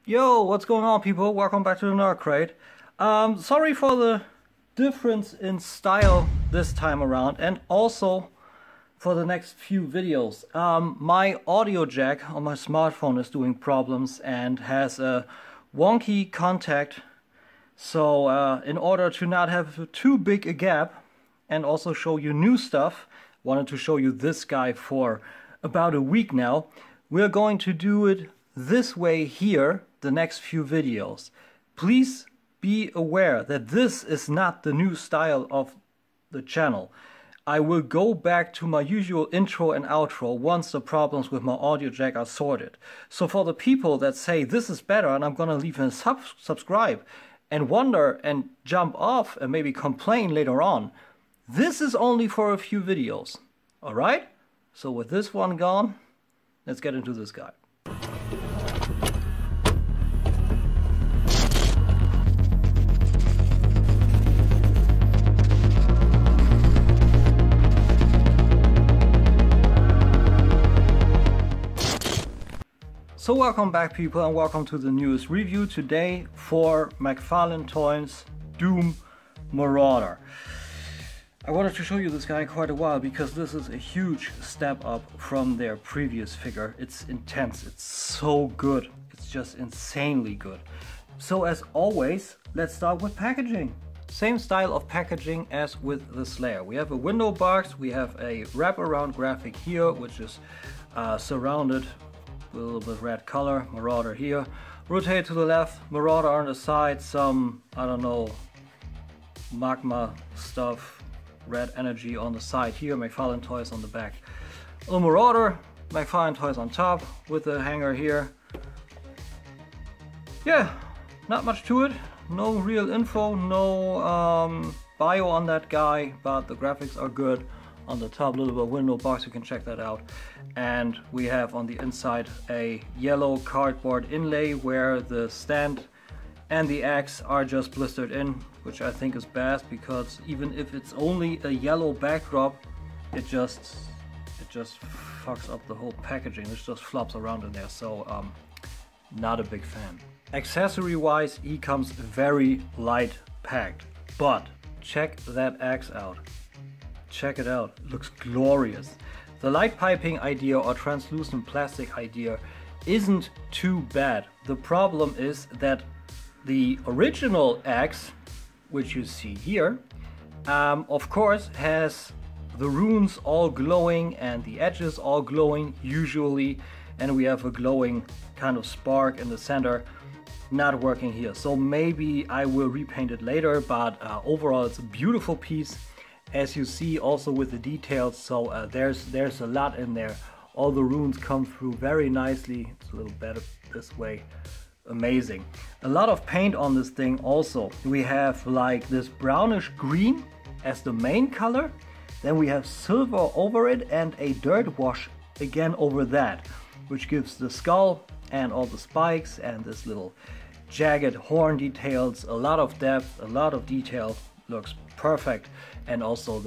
Yo, what's going on, people? Welcome back to the Nerd Crate. Sorry for the difference in style this time around, and also for the next few videos. My audio jack on my smartphone is doing problems and has a wonky contact. So in order to not have too big a gap and also show you new stuff, wanted to show you this guy for about a week now. We're going to do it this way here the next few videos. Please be aware that this is not the new style of the channel. I will go back to my usual intro and outro once the problems with my audio jack are sorted. So for the people that say this is better and I'm gonna leave a subscribe and wonder and jump off and maybe complain later on, this is only for a few videos. Alright? So with this one gone, let's get into this guy. So welcome back, people, and welcome to the newest review today for McFarlane Toys Marauder. I wanted to show you this guy quite a while because this is a huge step up from their previous figure. It's intense, it's so good, it's just insanely good. So as always, let's start with packaging. Same style of packaging as with the Slayer. We have a window box, we have a wraparound graphic here, which is surrounded with a little bit red color, Marauder here. Rotate to the left, Marauder on the side, some, I don't know, magma stuff, red energy on the side here, McFarlane Toys on the back. A little Marauder, McFarlane Toys on top with the hanger here. Yeah, not much to it, no real info, no bio on that guy, but the graphics are good. On the top, a little bit of window box, you can check that out. And we have on the inside a yellow cardboard inlay where the stand and the axe are just blistered in, which I think is best because even if it's only a yellow backdrop, it just fucks up the whole packaging. It just flops around in there, so not a big fan. Accessory wise, he comes very light packed, but check that axe out. Check it out, it looks glorious. The light piping idea or translucent plastic idea isn't too bad. The problem is that the original axe, which you see here, of course has the runes all glowing and the edges all glowing usually, and we have a glowing kind of spark in the center. Not working here, so maybe I will repaint it later, but overall it's a beautiful piece. As you see also with the details, so there's a lot in there. All the runes come through very nicely. It's a little better this way. Amazing. A lot of paint on this thing also. We have like this brownish green as the main color. Then we have silver over it and a dirt wash again over that, which gives the skull and all the spikes and this little jagged horn details a lot of depth, a lot of detail. Looks perfect. And also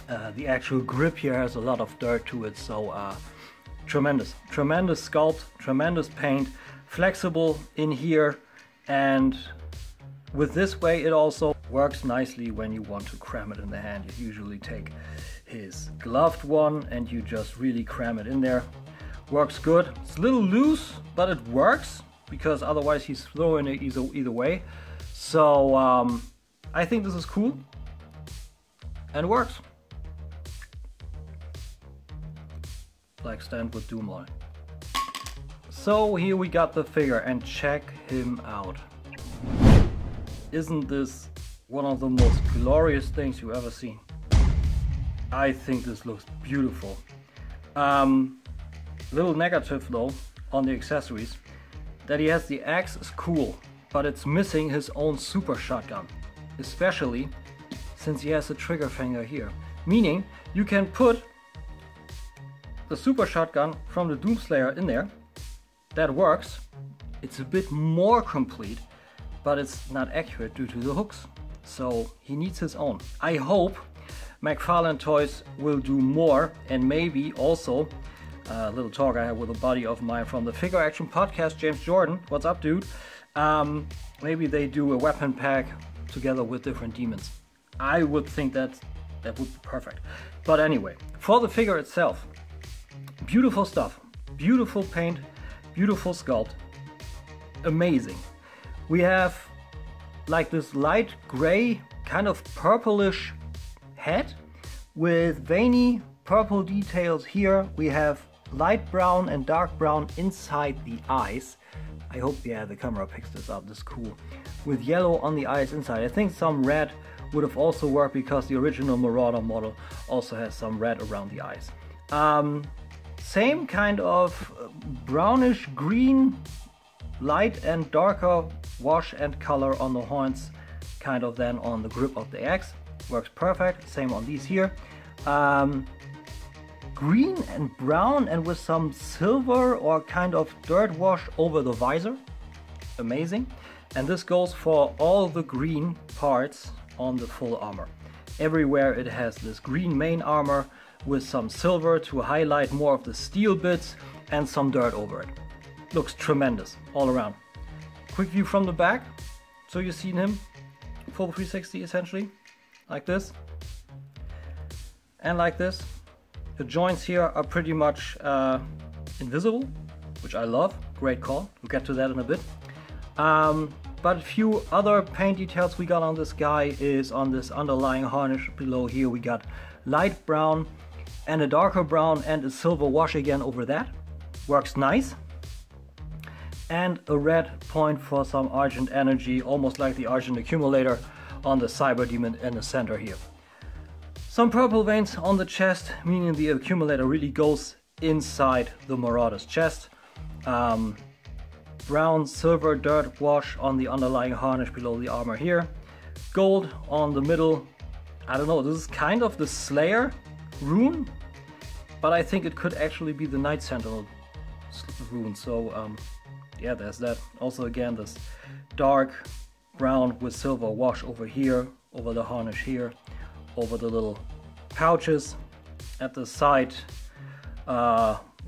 the actual grip here has a lot of dirt to it, so tremendous sculpt, tremendous paint, flexible in here, and with this way it also works nicely when you want to cram it in the hand. You usually take his gloved one and you just really cram it in there. Works good. It's a little loose, but it works because otherwise he's throwing it either way. So I think this is cool. And works. Like stand with Doomline. So here we got the figure and check him out. Isn't this one of the most glorious things you've ever seen? I think this looks beautiful. Little negative though on the accessories, that he has the axe is cool, but it's missing his own super shotgun, especially since he has a trigger finger here. Meaning you can put the super shotgun from the Doomslayer in there. That works. It's a bit more complete, but it's not accurate due to the hooks. So he needs his own. I hope McFarlane Toys will do more and maybe also little talk I had with a buddy of mine from the Figure Action podcast, James Jordan. What's up, dude? Maybe they do a weapon pack together with different demons. I would think that would be perfect. But anyway, for the figure itself, beautiful stuff, beautiful paint, beautiful sculpt, amazing. We have like this light gray, kind of purplish head with veiny purple details here. We have light brown and dark brown inside the eyes. I hope, yeah, the camera picks this up, this is cool. With yellow on the eyes inside. I think some red would have also worked because the original Marauder model also has some red around the eyes. Same kind of brownish green, light and darker wash and color on the horns, kind of then on the grip of the axe. Works perfect. Same on these here. Green and brown and with some silver or kind of dirt wash over the visor. Amazing. And this goes for all the green parts on the full armor. Everywhere it has this green main armor with some silver to highlight more of the steel bits and some dirt over it. Looks tremendous all around. Quick view from the back, so you've seen him full 360 essentially, like this and like this. The joints here are pretty much invisible, which I love. Great call. We'll get to that in a bit. But a few other paint details we got on this guy is on this underlying harness below here. We got light brown and a darker brown and a silver wash again over that. Works nice. And a red point for some Argent energy, almost like the Argent accumulator on the Cyber Demon in the center here. Some purple veins on the chest, meaning the accumulator really goes inside the Marauder's chest. Brown, silver, dirt wash on the underlying harness below the armor here. Gold on the middle. I don't know, this is kind of the Slayer rune, but I think it could actually be the Night Sentinel rune. So yeah, there's that. Also again, this dark brown with silver wash over here, over the harness here, over the little pouches at the side,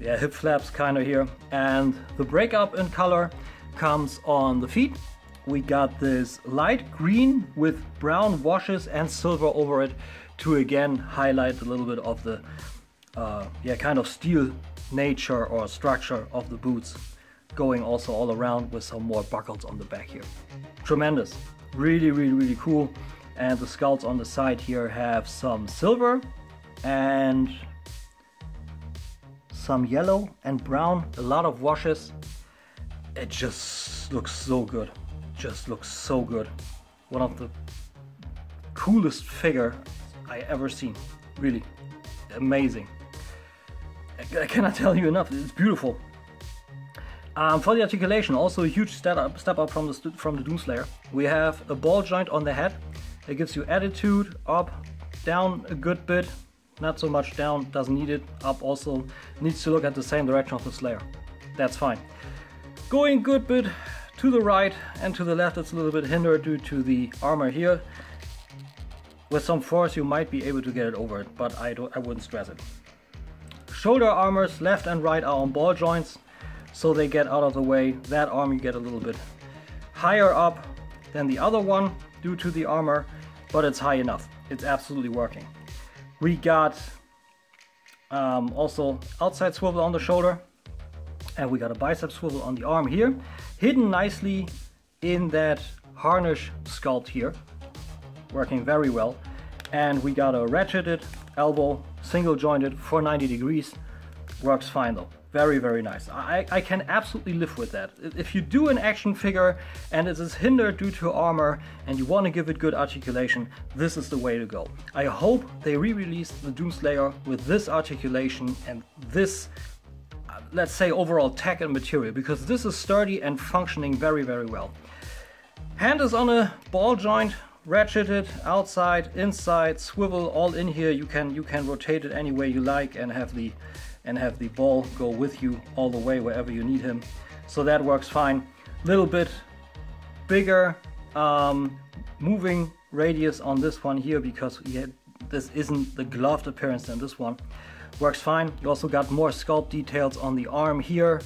yeah, hip flaps kind of here. And the breakup in color comes on the feet. We got this light green with brown washes and silver over it to again highlight a little bit of the yeah, kind of steel nature or structure of the boots, going also all around with some more buckles on the back here. Tremendous, really, really, really cool. And the skulls on the side here have some silver and some yellow and brown, a lot of washes. It just looks so good, just looks so good. One of the coolest figure I ever seen, really amazing. I cannot tell you enough, it's beautiful. For the articulation, also a huge step up from the Doomslayer. We have a ball joint on the head. It gives you attitude, up, down a good bit, not so much down, doesn't need it, up also needs to look at the same direction of the Slayer. That's fine. Going good bit to the right and to the left, it's a little bit hindered due to the armor here. With some force you might be able to get it over it, but I wouldn't stress it. Shoulder armors left and right are on ball joints, so they get out of the way. That arm you get a little bit higher up than the other one due to the armor, but it's high enough. It's absolutely working. We got also outside swivel on the shoulder, and we got a bicep swivel on the arm here, hidden nicely in that harness sculpt here, working very well. And we got a ratcheted elbow, single jointed for 90 degrees, works fine though. Very, very nice. I can absolutely live with that. If you do an action figure and it is hindered due to armor and you want to give it good articulation, this is the way to go. I hope they re-release the Doomslayer with this articulation and this, let's say, overall tech and material, because this is sturdy and functioning very, very well. Hand is on a ball joint, ratcheted outside, inside, swivel all in here. You can rotate it any way you like and have the ball go with you all the way wherever you need him. So that works fine. Little bit bigger moving radius on this one here because this isn't the gloved appearance than this one. works fine. You also got more sculpt details on the arm here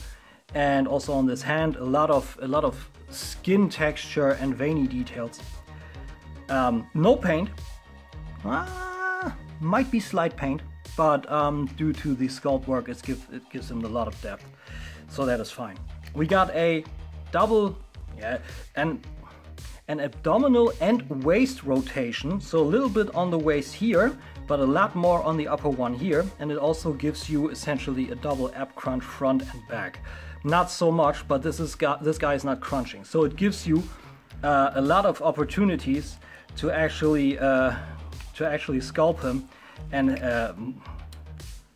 and also on this hand. A lot of skin texture and veiny details. No paint. Might be slight paint, but due to the sculpt work, it gives him a lot of depth. So that is fine. We got a double, an abdominal and waist rotation, so a little bit on the waist here, but a lot more on the upper one here, and it also gives you essentially a double ab crunch front and back. Not so much, but this guy is not crunching, so it gives you a lot of opportunities to actually sculpt him and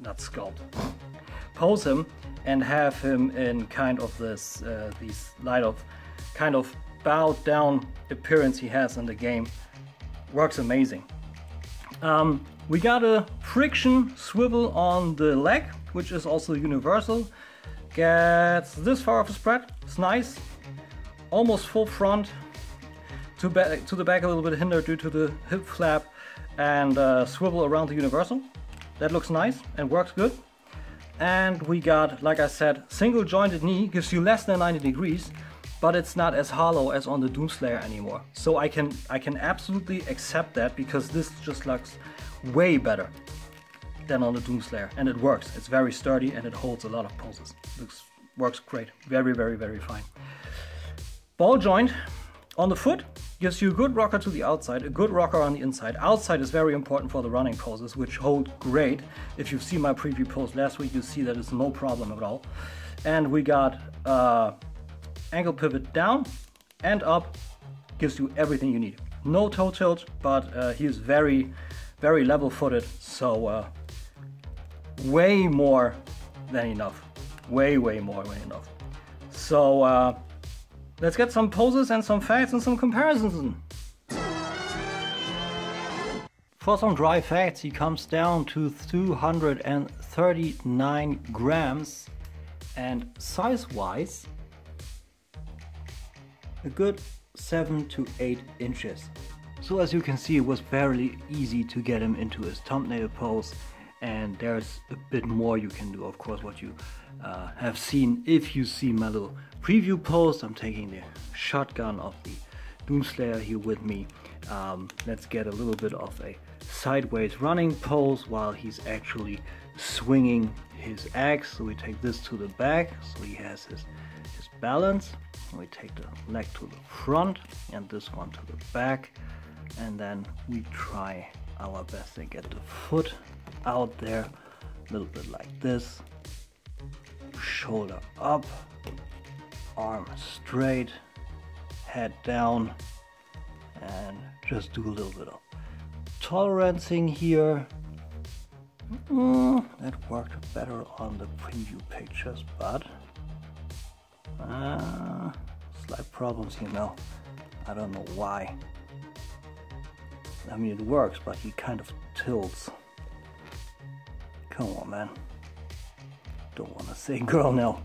not sculpt, pose him and have him in kind of this these light of kind of bowed down appearance he has in the game. Works amazing. We got a friction swivel on the leg, which is also universal. Gets this far of a spread. It's nice. Almost full front. To the back a little bit hindered due to the hip flap, and swivel around the universal. That looks nice and works good. And we got, like I said, single jointed knee, gives you less than 90 degrees, but it's not as hollow as on the Doomslayer anymore. So I can absolutely accept that, because this just looks way better than on the Doomslayer, and it works. It's very sturdy and it holds a lot of poses. Works great. Very, very, very fine. Ball joint on the foot gives you a good rocker to the outside, a good rocker on the inside. Outside is very important for the running poses, which hold great. If you've seen my preview post last week, you see that it's no problem at all. And we got ankle pivot down and up, gives you everything you need. No toe tilt, but he is very, very level-footed, so way more than enough. Way more than enough. So let's get some poses and some facts and some comparisons. For some dry facts, he comes down to 239 grams, and size-wise, a good 7 to 8 inches. So as you can see, it was fairly easy to get him into his thumbnail pose, and there's a bit more you can do. Of course, what you have seen if you see my little preview post. I'm taking the shotgun of the Doomslayer here with me. Let's get a little bit of a sideways running pose while he's actually swinging his axe. So we take this to the back, so he has his balance. And we take the leg to the front and this one to the back, and then we try our best to get the foot out there, a little bit like this. Shoulder up, arm straight, head down, and just do a little bit of tolerancing here. That worked better on the preview pictures, but slight problems, you know. I don't know why. I mean, it works, but he kind of tilts. Come on, man. Don't want to say girl now.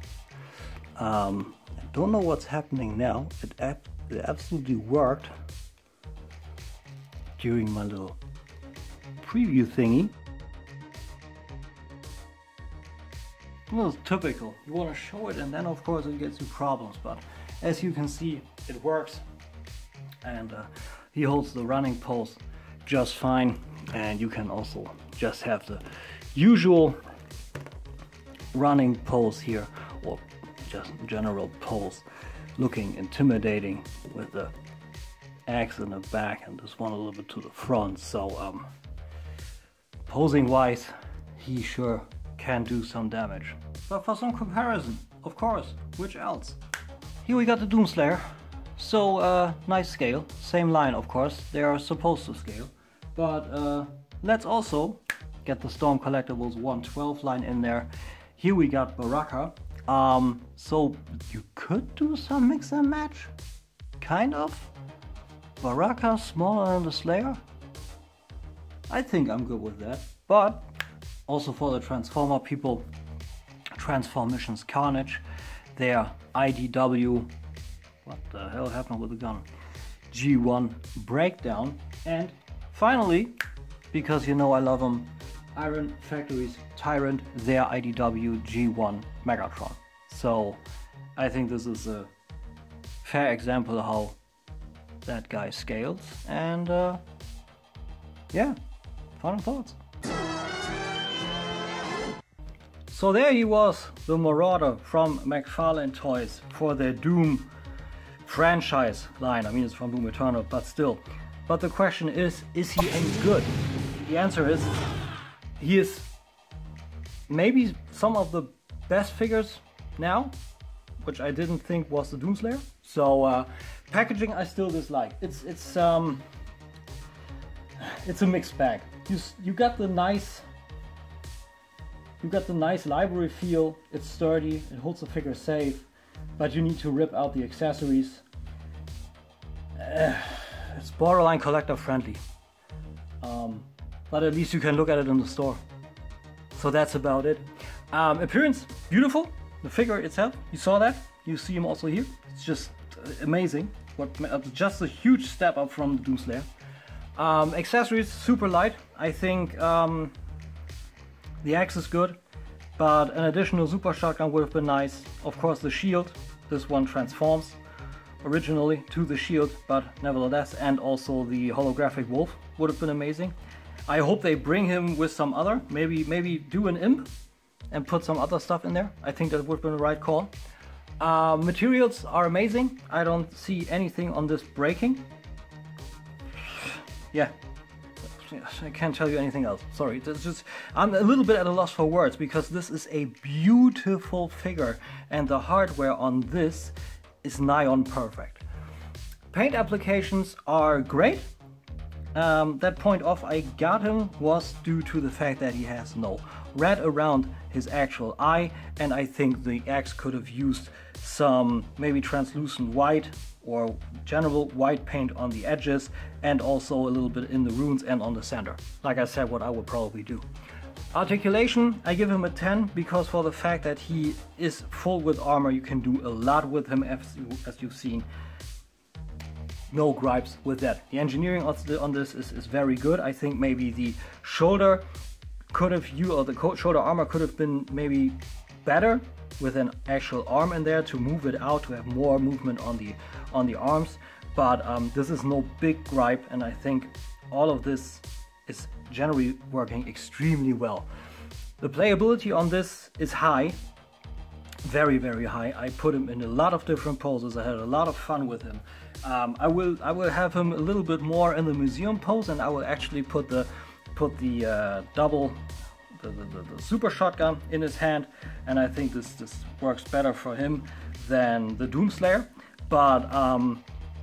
I don't know what's happening now. It absolutely worked during my little preview thingy. Well, it's typical. You want to show it and then of course it gets you problems, but as you can see, it works, and he holds the running pose just fine, and you can also just have the usual running pose here, or just general pose, looking intimidating with the axe in the back and this one a little bit to the front. So posing wise, he sure can do some damage. But for some comparison, of course, which else? Here we got the Doomslayer. So nice scale, same line of course, they are supposed to scale. But let's also get the Storm Collectibles 112 line in there. Here we got Baraka. So you could do some mix and match, kind of. Baraka smaller than the Slayer. I think I'm good with that. But also for the Transformer people, Transformissions Carnage, their IDW, what the hell happened with the gun? G1 Breakdown. And finally, because you know I love them, Iron Factory's Tyrant, their IDW G1 Megatron. So I think this is a fair example of how that guy scales, and yeah, final thoughts. So there he was, the Marauder from McFarlane Toys for their Doom franchise line. I mean, it's from Doom Eternal, but still. But the question is he any good? The answer is, he is maybe some of the best figures now, which I didn't think was the Doomslayer. So packaging I still dislike. It's a mixed bag. You got the nice library feel. It's sturdy. It holds the figure safe, but you need to rip out the accessories. It's borderline collector friendly, but at least you can look at it in the store. So that's about it. Appearance, beautiful. The figure itself, you saw that. You see him also here. It's just amazing. Just a huge step up from the Doomslayer. Accessories, super light. I think the axe is good, but an additional super shotgun would have been nice. Of course, the shield. This one transforms originally to the shield, but nevertheless, and also the holographic wolf would have been amazing. I hope they bring him with some other, maybe do an imp and put some other stuff in there. I think that would have been the right call. Materials are amazing. I don't see anything on this breaking. Yeah, I can't tell you anything else. Sorry, it's just, I'm a little bit at a loss for words because this is a beautiful figure and the hardware on this is nigh on perfect. Paint applications are great. That point off I got him was due to the fact that he has no red around his actual eye, and I think the axe could have used some maybe translucent white or general white paint on the edges, and also a little bit in the runes and on the center. Like I said, what I would probably do. Articulation, I give him a 10 because for the fact that he is full with armor, you can do a lot with him as you've seen. No gripes with that. The engineering on this is very good. I think maybe the shoulder could have shoulder armor could have been maybe better with an actual arm in there to move it out, to have more movement on the arms. But this is no big gripe, and I think all of this is generally working extremely well. The playability on this is high, very, very high. I put him in a lot of different poses. I had a lot of fun with him. I will have him a little bit more in the museum pose, and I will actually put the super shotgun in his hand, and I think this works better for him than the Doomslayer. But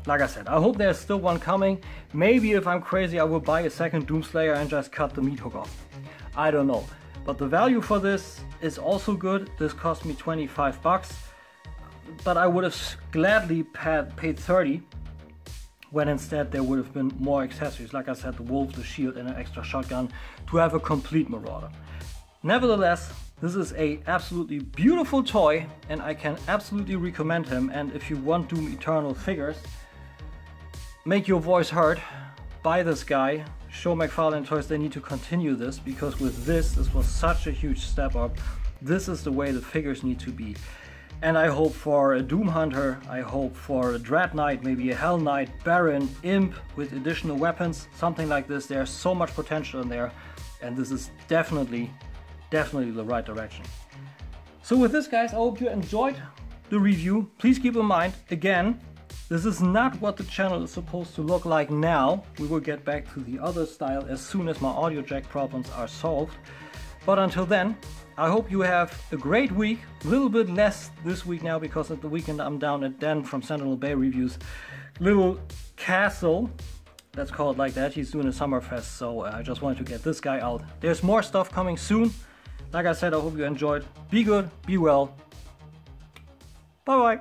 like I said, I hope there's still one coming. Maybe if I'm crazy, I will buy a second Doomslayer and just cut the meat hook off. I don't know. But the value for this is also good. This cost me 25 bucks, but I would have gladly paid 30 when instead there would have been more accessories. Like I said, the wolf, the shield, and an extra shotgun to have a complete Marauder. Nevertheless, this is a absolutely beautiful toy, and I can absolutely recommend him. And if you want Doom Eternal figures, make your voice heard, buy this guy, show McFarlane Toys they need to continue this, because with this was such a huge step up. This is the way the figures need to be. And I hope for a Doom Hunter, I hope for a Dread Knight, maybe a Hell Knight, Baron, Imp with additional weapons, something like this. There's so much potential in there, and this is definitely the right direction. So with this, guys, I hope you enjoyed the review. Please keep in mind, again, this is not what the channel is supposed to look like now. We will get back to the other style as soon as my audio jack problems are solved. But until then, I hope you have a great week. A little bit less this week now because at the weekend I'm down at Dan from Sentinel Bay Reviews little castle. Let's call it like that. He's doing a Summerfest, so I just wanted to get this guy out. There's more stuff coming soon. Like I said, I hope you enjoyed. Be good, be well. Bye bye.